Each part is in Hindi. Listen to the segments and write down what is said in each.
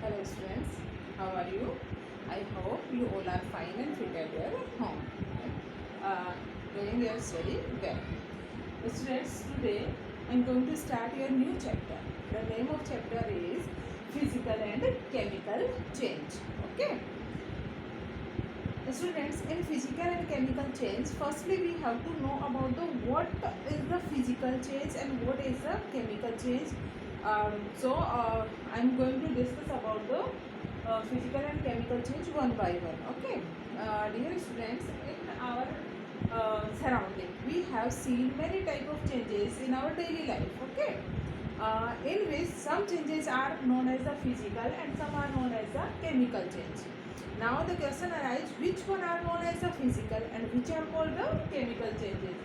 Hello students, how are you? I hope you all are fine and fit at your home. Doing your study well. Students, today I am going to start your new chapter. The name of chapter is Physical and Chemical Change. Okay. Students, in physical and chemical change, firstly we have to know about the what is the physical change and what is the chemical change. I'm going to discuss about the physical and chemical change one by one. Okay, dear students, in our surrounding we have seen many type of changes in our daily life. Okay, in which some changes are known as the physical and some are known as the chemical change. Now the question arises, which one are known as the physical and which are called the chemical changes.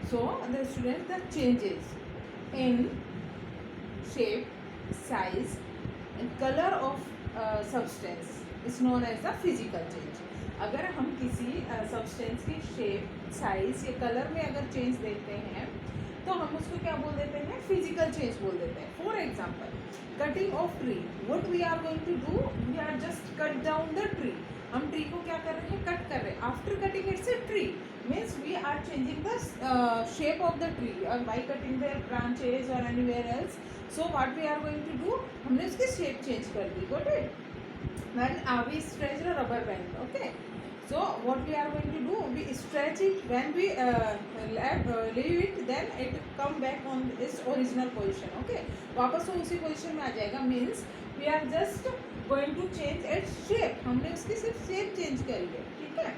So the students, the changes in shape, size and color of substance is known as the physical change. अगर हम किसी सब्सटेंस की शेप, साइज या कलर में अगर चेंज देखते हैं तो हम उसको क्या बोल देते हैं? फिजिकल चेंज बोल देते हैं. For example, cutting of tree. What we are going to do? We are just cut down the tree. हम ट्री को क्या कर रहे हैं? कट कर रहे हैं. After cutting it's a tree means we are changing the shape of the tree or by cutting their branches or anywhere else. So what we are going to do? हमने उसकी shape change कर दी. Got it? When we stretch the rubber band. Okay. So what we are going to do? We stretch it. When we leave it, then it come back on its original position. Okay. वापस वो उसी position में आ जाएगा. Means we are just going to change its shape. हमने उसकी सिर्फ shape change करी है. ठीक है.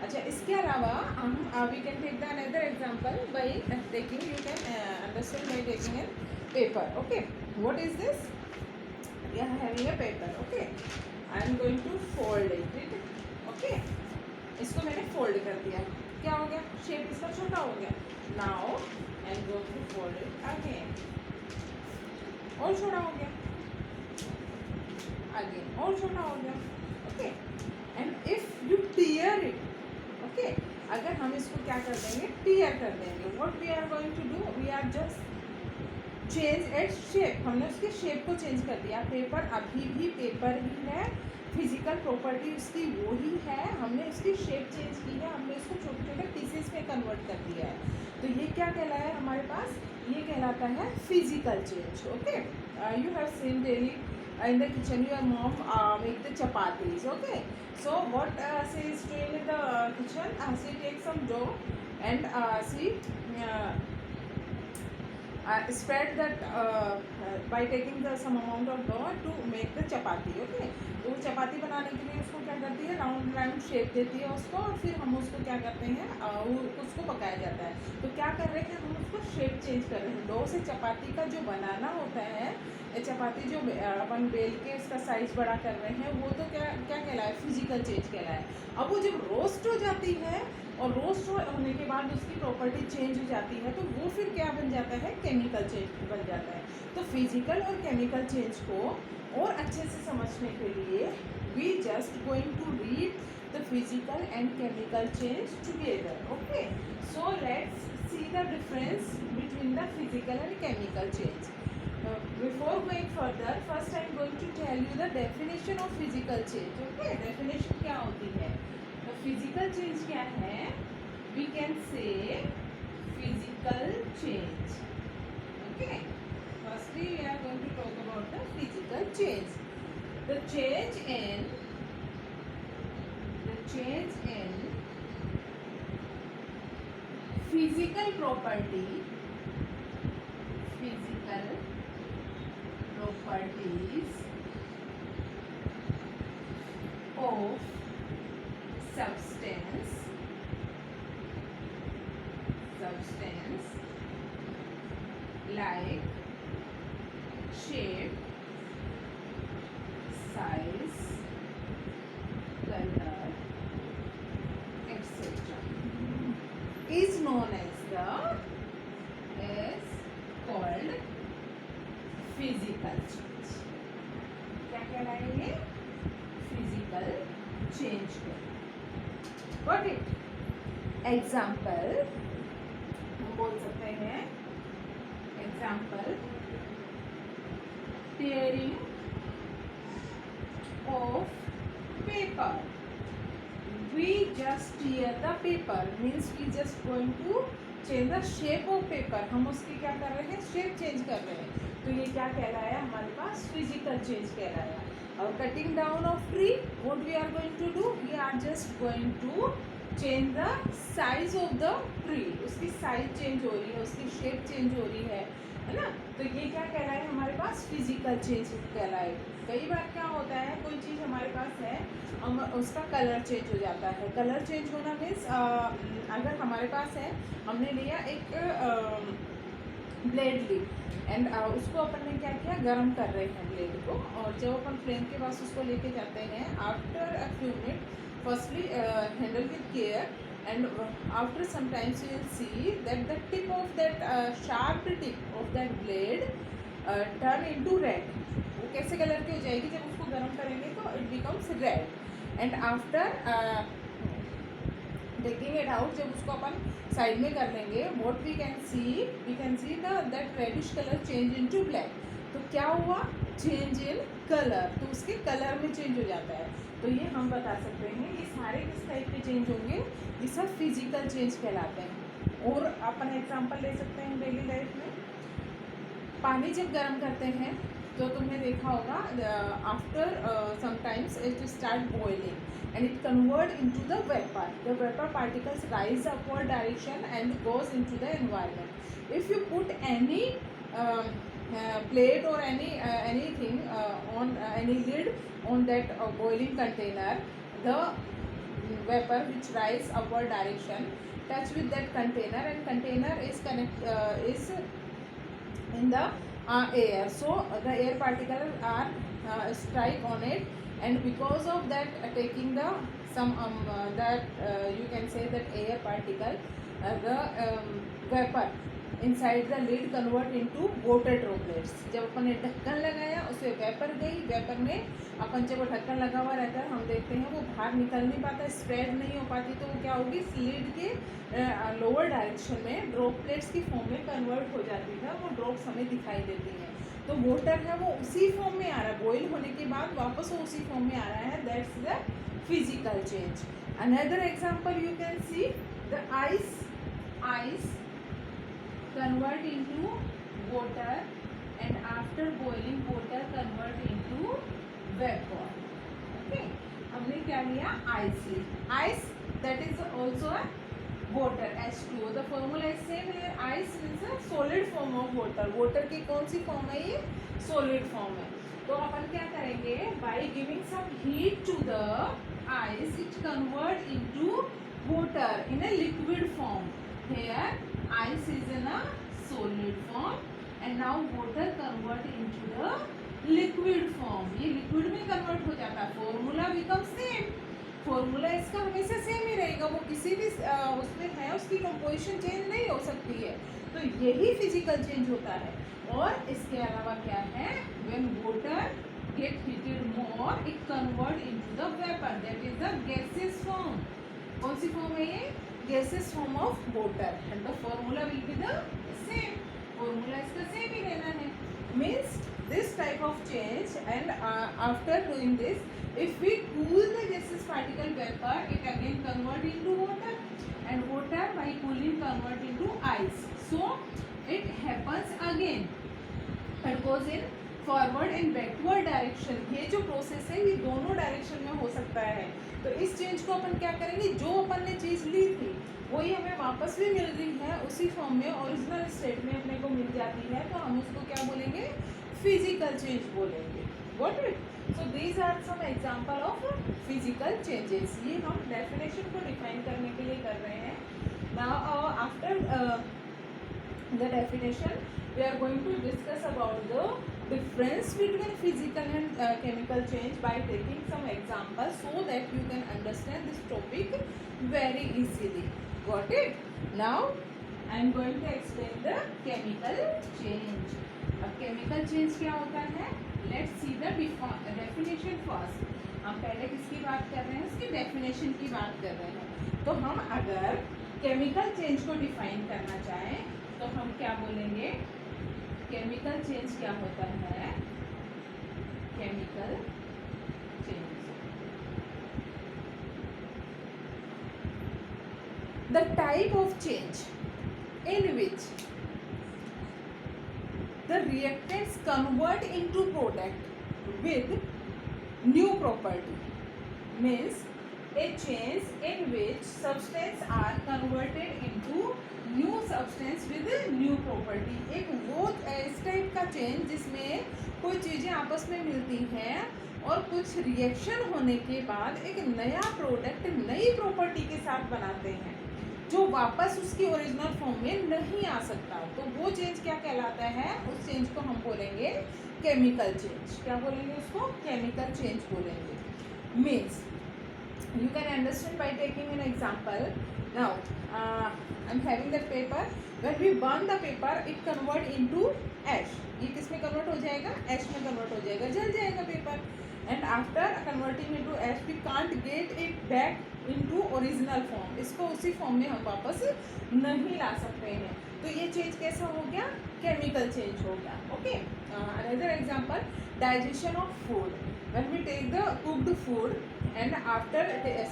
अच्छा, इसके अलावा हम we can take the another example by taking, you can understand by taking an paper. Okay, what is this? We are having a paper. Okay, I am going to fold it. Okay, इसको मैंने फोल्ड कर दिया. क्या हो गया? शेप इसका छोटा हो गया. Now I am going to fold it again. और छोटा हो गया. अगेन और छोटा हो गया. Okay, and if you tear it. Okay, अगर हम इसको क्या कर देंगे? टीयर कर देंगे. What we are going to do? We are just change its shape. हमने उसके शेप को चेंज कर दिया. पेपर अभी भी पेपर ही है, फिजिकल प्रॉपर्टी उसकी वो ही है. हमने उसकी शेप चेंज की है, हमने उसको छोटे छोटे पीसेस में कन्वर्ट कर दिया है. तो ये क्या कहलाया है हमारे पास? ये कहलाता है physical change. Okay, you have seen daily in the kitchen your mom make the chapatis. Okay, so what she is doing in the kitchen, she takes some dough and she spread that by taking the some amount of dough to make the chapati. Okay, तो चपाती बनाने के लिए उसको क्या करती है? राउंड राउंड शेप देती है उसको, और फिर हम उसको क्या करते हैं? उसको पकाया जाता है. तो क्या कर रहे हैं? हम उसको शेप चेंज कर रहे हैं. डो से चपाती का जो बनाना होता है, चपाती जो अपन बेल के उसका साइज बड़ा कर रहे हैं, वो तो क्या क्या कहलाए? फिजिकल चेंज कहलाए. अब वो जब रोस्ट हो जाती है और रोस्ट होने के बाद उसकी प्रॉपर्टी चेंज हो जाती है, तो वो फिर क्या बन जाता है? केमिकल चेंज बन जाता है. तो फिजिकल और केमिकल चेंज को और अच्छे से समझने के लिए we just going to read the physical and chemical change together. Okay, so let's see the difference between the physical and chemical change. Before going further, first I am going to tell you the definition of physical change. Okay, definition क्या होती है? तो physical change क्या है? We can say physical change. Okay, firstly we are going to talk about the physical change. The change in physical properties of substance like shape, size, color, etc. is known as called physical change. क्या कहलाएंगे? फिजिकल चेंज को. Got it? एग्जाम्पल हम बोल सकते हैं. Example, tearing of paper. We just tear the paper means we just going to change the shape of paper. हम उसकी क्या कर रहे हैं, शेप चेंज कर रहे हैं. तो ये क्या कहलाया हमारे पास, फिजिकल चेंज कहलाया. और cutting down of tree, what we are going to do, we are just going to change the size of the tree. उसकी साइज चेंज हो रही है, उसकी शेप चेंज हो रही है ना. तो ये क्या कहलाए हमारे पास, फिजिकल चेंज कहलाए. कई बार क्या होता है, कोई चीज़ हमारे पास है, उसका कलर चेंज हो जाता है. कलर चेंज होना मीन्स अगर हमारे पास है, हमने लिया एक ब्लेड ली एंड उसको अपन ने क्या किया, गर्म कर रहे हैं ब्लेड को. और जब अपन फ्लेम के पास उसको लेके जाते हैं, after a few minute firstly handle with care and after some times you will see that the tip of that sharp tip of that blade turn into red. वो कैसे कलर की हो जाएगी, जब उसको गर्म करेंगे तो it becomes red. and after taking it out, जब उसको अपन साइड में कर लेंगे, what we can see the that reddish color change into black. तो क्या हुआ, चेंज इन कलर. तो उसके कलर में चेंज हो जाता है. तो ये हम बता सकते हैं, ये सारे किस टाइप के चेंज होंगे, ये सब फिजिकल चेंज कहलाते हैं. और अपन एग्जांपल ले सकते हैं डेली लाइफ में. पानी जब गर्म करते हैं तो तुमने देखा होगा, after sometimes it start boiling and it convert into the vapour. The vapour particles rise upward direction and goes into the environment. If you put any plate or anything on any lid on that boiling container, the vapor which rise upward direction touch with that container and container is is in the air. So the air particles are strike on it, and because of that taking the some that you can say that air particle, the vapor inside the lid convert into water droplets. जब अपन ने ढक्कन लगाया, उसमें वेपर गई, वेपर में अपन जब वो ढक्कन लगा हुआ रहता है, हम देखते हैं वो बाहर निकल नहीं पाता, स्प्रेड नहीं हो पाती. तो वो क्या होगी, लिड के लोअर डायरेक्शन में ड्रॉपलेट्स की फॉर्म में कन्वर्ट हो जाती है. वो ड्रॉप्स हमें दिखाई देती हैं. तो वाटर है वो उसी फॉर्म में आ रहा है, बॉयल होने के बाद वापस वो उसी फॉर्म में आ रहा है. That's the physical change. Another example you can see the ice convert into water, and after boiling water convert into vapor. Okay, हमने क्या लिया, ice Lee. Ice that is also a water, H2O. the formula is same here. Ice means a solid form of water. water की कौन सी फॉर्म है, ये solid form है. तो अपन क्या करेंगे, by giving some heat to the ice, it convert into water in a liquid form. Here ice is in a solid form and now water convert into the liquid form. ये liquid में convert हो जाता है. formula becomes same. formula इसका हमेशा सेम ही रहेगा, वो किसी भी उसमें है, उसकी composition change नहीं हो सकती है. तो यही physical change होता है. और इसके अलावा क्या है, when water get heated more, it convert into the vapor. that is the gaseous form. कौन सी form है ये, gaseous form of water, and the formula will be the same. formula इसका same ही रहना है. means this type of change, and after doing this, if we cool the gaseous particle vapor, it again convert into water, and water by cooling convert into ice. so it happens again. it goes in forward and backward direction. ये जो प्रोसेस है ये दोनों डायरेक्शन में हो सकता है. तो इस चेंज को अपन क्या करेंगे, जो अपन ने चीज़ ली थी वही हमें वापस भी मिल रही है उसी फॉर्म में, ओरिजिनल स्टेट में अपने को मिल जाती है, तो हम उसको क्या बोलेंगे, फिजिकल चेंज बोलेंगे. Got it. So these are some example of physical changes. ये हम डेफिनेशन को डिफाइन करने के लिए कर रहे हैं. Now after the definition we are going to discuss about the difference between physical and chemical change by taking some examples so that you can understand this topic very easily. Got it? Now I am going to explain the chemical change. अब chemical change क्या होता है, let's see the definition first. हम पहले किसकी बात कर रहे हैं, उसकी definition की बात कर रहे हैं. तो हम अगर chemical change को define करना चाहें तो हम क्या बोलेंगे, केमिकल चेंज क्या होता है, chemical changes. The type of change in which the reactants convert into product with new property means a change in which substance are converted into new substance with new property. एक वो इस टाइप का चेंज जिसमें कोई चीज़ें आपस में मिलती हैं और कुछ रिएक्शन होने के बाद एक नया प्रोडक्ट नई प्रॉपर्टी के साथ बनाते हैं जो वापस उसकी ओरिजिनल फॉर्म में नहीं आ सकता, तो वो चेंज क्या कहलाता है? उस चेंज को हम बोलेंगे केमिकल चेंज। क्या बोलेंगे उसको? केमिकल चेंज बोलेंगे। Means you can understand by taking an example. Now I'm having the paper. When we burn the paper, it convert into ash. ये किस में कन्वर्ट हो जाएगा? एश में कन्वर्ट हो जाएगा, जल जाएगा paper. And after converting into ash we can't get it back into original form. इसको उसी फॉर्म में हम वापस नहीं ला सकते हैं। तो ये चेंज कैसा हो गया? केमिकल चेंज हो गया। Okay, another example, digestion of food. When we take the cooked food and after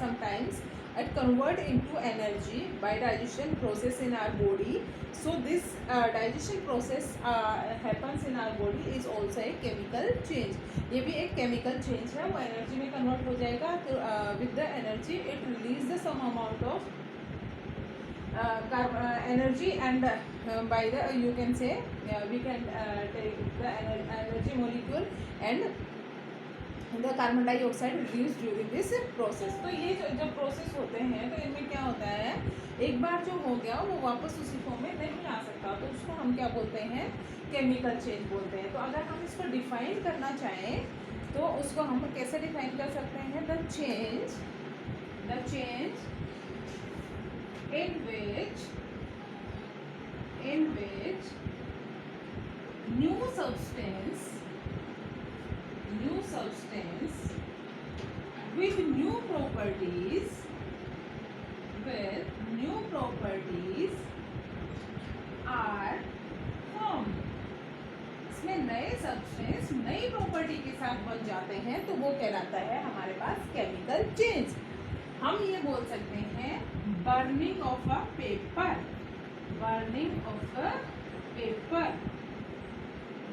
sometimes it convert into energy by digestion process in our body, so this digestion process happens in our body is also a chemical change. ये भी एक chemical change है, वो energy में convert हो जाएगा। तो with the energy it release the some amount of energy and by the you can say we can take the energy molecule and the carbon dioxide reduced during this process. तो ये जब प्रोसेस होते हैं तो इनमें क्या होता है, एक बार जो हो गया वो वापस उसी फॉर्म में नहीं आ सकता, तो उसको हम क्या बोलते हैं? केमिकल चेंज बोलते हैं। तो अगर हम इसको डिफाइन करना चाहें तो उसको हम कैसे डिफाइन कर सकते हैं? The change in which new substance with new properties are formed. इसमें नए सब्सटेंस नई प्रॉपर्टी के साथ बन जाते हैं तो वो कहलाता है हमारे पास केमिकल चेंज। हम ये बोल सकते हैं burning of a paper,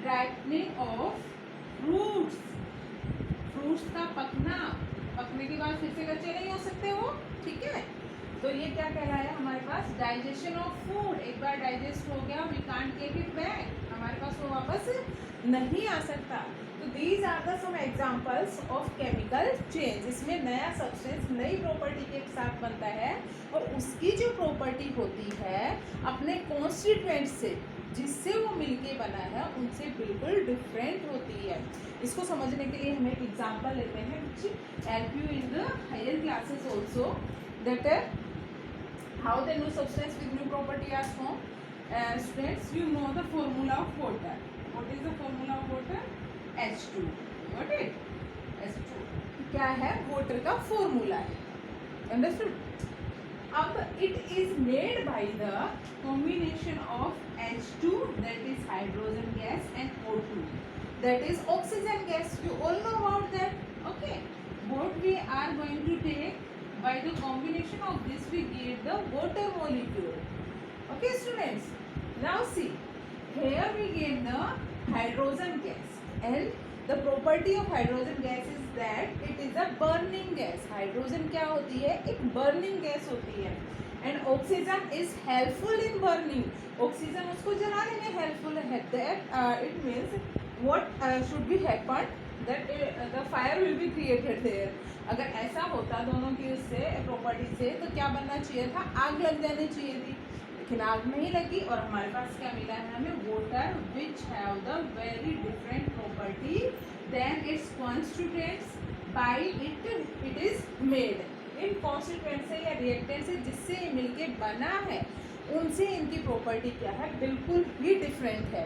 ripening of fruits का पकने के बाद फिर से कच्चे नहीं हो सकते वो, ठीक है। तो ये क्या कहलाया हमारे पास? Digestion of food. एक बार डाइजेस्ट हो गया, we can't get it back, हमारे पास वो वापस नहीं आ सकता। तो these are the some examples of chemical change. इसमें नया सब्सटेंस नई प्रॉपर्टी के साथ बनता है और उसकी जो प्रॉपर्टी होती है अपने कॉन्स्टिट्यूएंट से जिससे वो मिलके बना है उनसे बिल्कुल डिफरेंट होती है। इसको समझने के लिए हम एक एग्जांपल लेते हैं which help you in the higher classes also, that how the new substance with new property are formed. Students, you know the formula of water. What is the formula of water? H2. Got it? H2 क्या है? water का formula है। Understood? अब it is made by the combination of H2, that is hydrogen gas, and O2, that is oxygen gas. You all know about that. Okay, what we are going to take, by the combination of this we get the water molecule. Okay students, now see, here we get the hydrogen gas, and the property of hydrogen gas is that it is a burning gas. hydrogen क्या होती है? एक burning gas होती है, and oxygen is helpful in burning. oxygen उसको जलाने में helpful है। that it means what should be happen, that the fire will be created there. अगर ऐसा होता दोनों की उससे प्रॉपर्टी से तो क्या बनना चाहिए था? आग लग जानी चाहिए थी, लेकिन आग नहीं लगी और हमारे पास क्या मिला है हमें? Water which have the very different property than its constituents by it is made. इन कॉन्स्टिट्यूएंट से या रिएक्टेंट से जिससे ये मिलके बना है उनसे इनकी प्रॉपर्टी क्या है? बिल्कुल ही डिफरेंट है।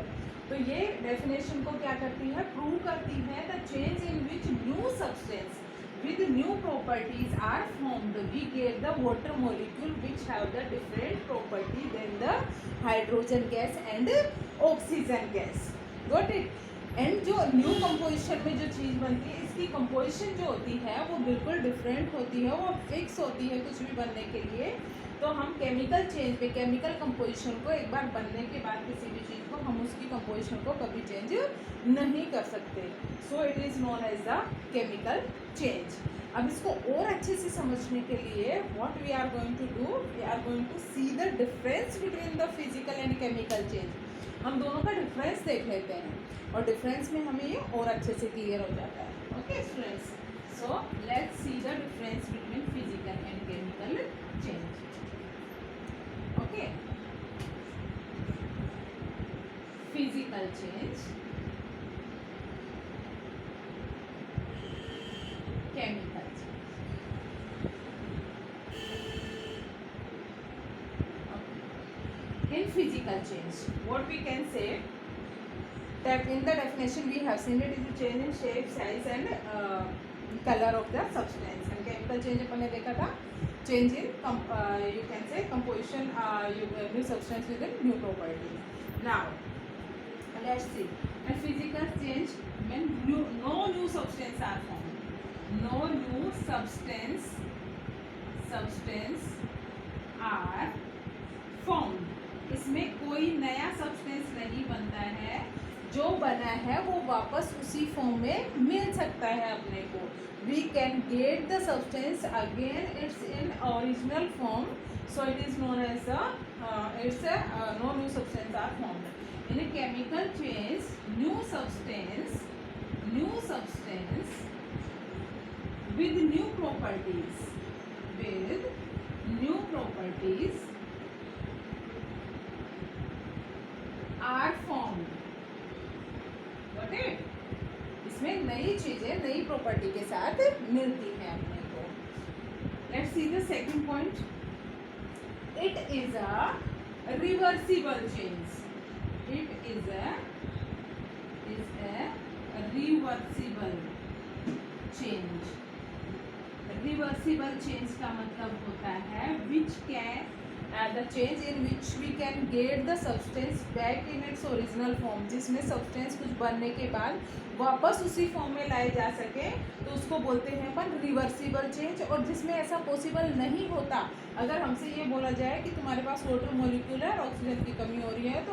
तो ये डेफिनेशन को क्या करती है? प्रूव करती है the change in which new substance with new properties are formed. We get the water molecule which have the different property than the hydrogen gas and oxygen gas. Got it? And जो न्यू कंपोजिशन में जो चीज़ बनती है, इसकी कंपोजिशन जो होती है वो बिल्कुल डिफरेंट होती है, वो फिक्स होती है कुछ भी बनने के लिए। तो हम केमिकल चेंज पे, केमिकल कंपोजिशन को एक बार बनने के बाद किसी भी चीज़ को हम उसकी कंपोजिशन को कभी चेंज नहीं कर सकते। So it is known as the chemical change. अब इसको और अच्छे से समझने के लिए what we are going to do, we are going to see the difference between the physical and chemical change. हम दोनों का डिफरेंस देख लेते हैं और डिफरेंस में हमें ये और अच्छे से क्लियर हो जाता है। Okay students, so let's see the difference between physical and chemical change. Okay, physical change, chemical change. In physical change, what we can say that in the definition we have seen it is a change in shape, size and color of the substance. And chemical change अपन ने देखा था change in you can say composition, new substance with a new property. Now let's see, and physical change when no new substance are formed, no new substance are formed. इसमें कोई नया सब्सटेंस नहीं बनता है, जो बना है वो वापस उसी फॉर्म में मिल सकता है अपने को। We can get the substance again its in original form, so it is known as it's no new substance are formed. In a chemical change new substance with new properties are formed. Got it? इसमें नई चीजें नई प्रॉपर्टी के साथ मिलती हैं अपने को। Let's see the second point. It is a reversible change. It is a reversible change. Reversible change का मतलब होता है which can the change in which we can get the substance back in its original form, जिसमें substance कुछ बनने के बाद वापस उसी फॉर्म में लाए जा सके, तो उसको बोलते हैं अपन रिवर्सिबल चेंज। और जिसमें ऐसा पॉसिबल नहीं होता, अगर हमसे ये बोला जाए कि तुम्हारे पास वाटर मॉलिक्यूल है, ऑक्सीजन की कमी हो रही है, तो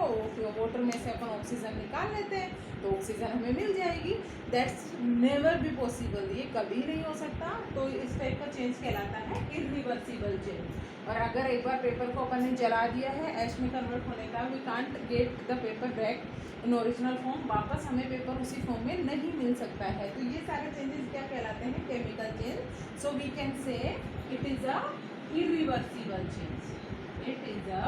वाटर में से अपन ऑक्सीजन निकाल लेते हैं तो ऑक्सीजन हमें मिल जाएगी। दैट्स नेवर बी पॉसिबल, ये कभी नहीं हो सकता। तो इस टाइप का चेंज कहलाता है इरिवर्सिबल चेंज। और अगर एक बार पेपर को अपन ने जला दिया है, ऐश में कन्वर्ट होने का, we can't get the paper back in original form, वापस हमें पेपर उसी फॉर्म में नहीं मिल सकता है। तो ये सारे चेंजेस क्या कहलाते हैं? Chemical change. So we can say it is a irreversible change, it is a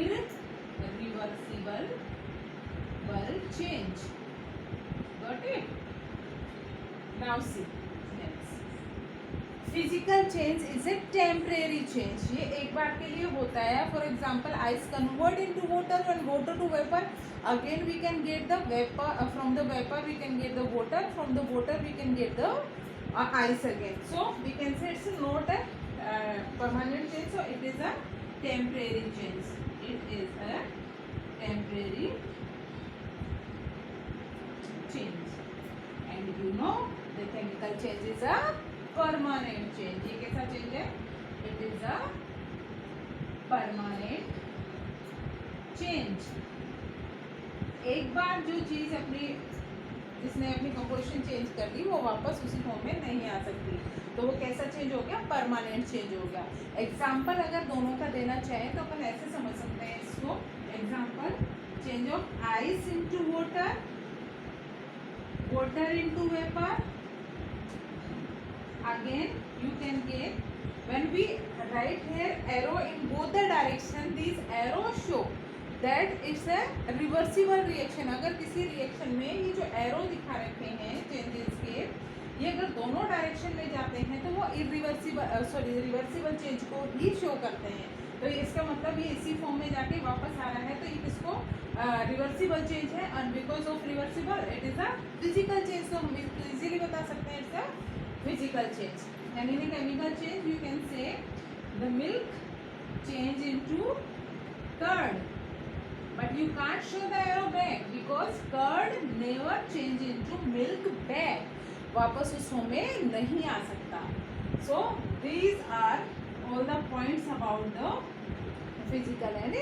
irreversible change. Got it? Now see next. Physical change is a temporary change. ये एक बार के लिए होता है. For example, ice convert into water and water to vapor. Again we can get the vapor, from the vapor we can get the water, from the water we can get the ice again. So we can say it's not a permanent change. So it is a temporary change. It is a temporary change. And you know the chemical change is a permanent change. ये कैसा change है? It is a permanent change. एक बार जो चीज जिसने अपनी कंपोजिशन चेंज कर दी, वो वापस उसी फॉर्म में नहीं आ सकती। तो वो कैसा चेंज हो गया? परमानेंट चेंज हो गया। एग्जाम्पल अगर दोनों का देना चाहें तो अपन ऐसे समझ सकते हैं इसको। Example, change of ice into water, water into vapor. Again you can get, when we write here arrow in both the direction, these arrows show that it's a reversible reaction. अगर किसी रिएक्शन में ये जो एरो दिखा रखे हैं चेंजेस के, ये अगर दोनों डायरेक्शन में जाते हैं तो वो रिवर्सिबल चेंज को ही शो करते हैं। तो इसका मतलब ये इसी फॉर्म में जाके वापस आ रहा है, तो ये किसको रिवर्सिबल चेंज है। And because of reversible it is a physical change. तो हम इजीली बता सकते हैं it's a physical change. And in chemical change you can say the milk change into curd, but you can't show the arrow back because curd never change into milk back. वापस उसमें नहीं आ सकता. So these are all the points about the physical and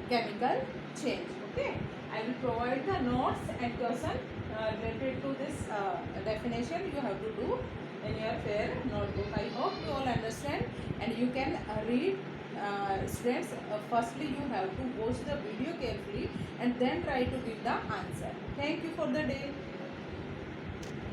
chemical change. Okay, I will provide the notes and question related to this definition. You have to do in your fair notebook. I hope you all understand and you can read. Students, firstly you have to watch the video carefully and then try to give the answer. Thank you for the day.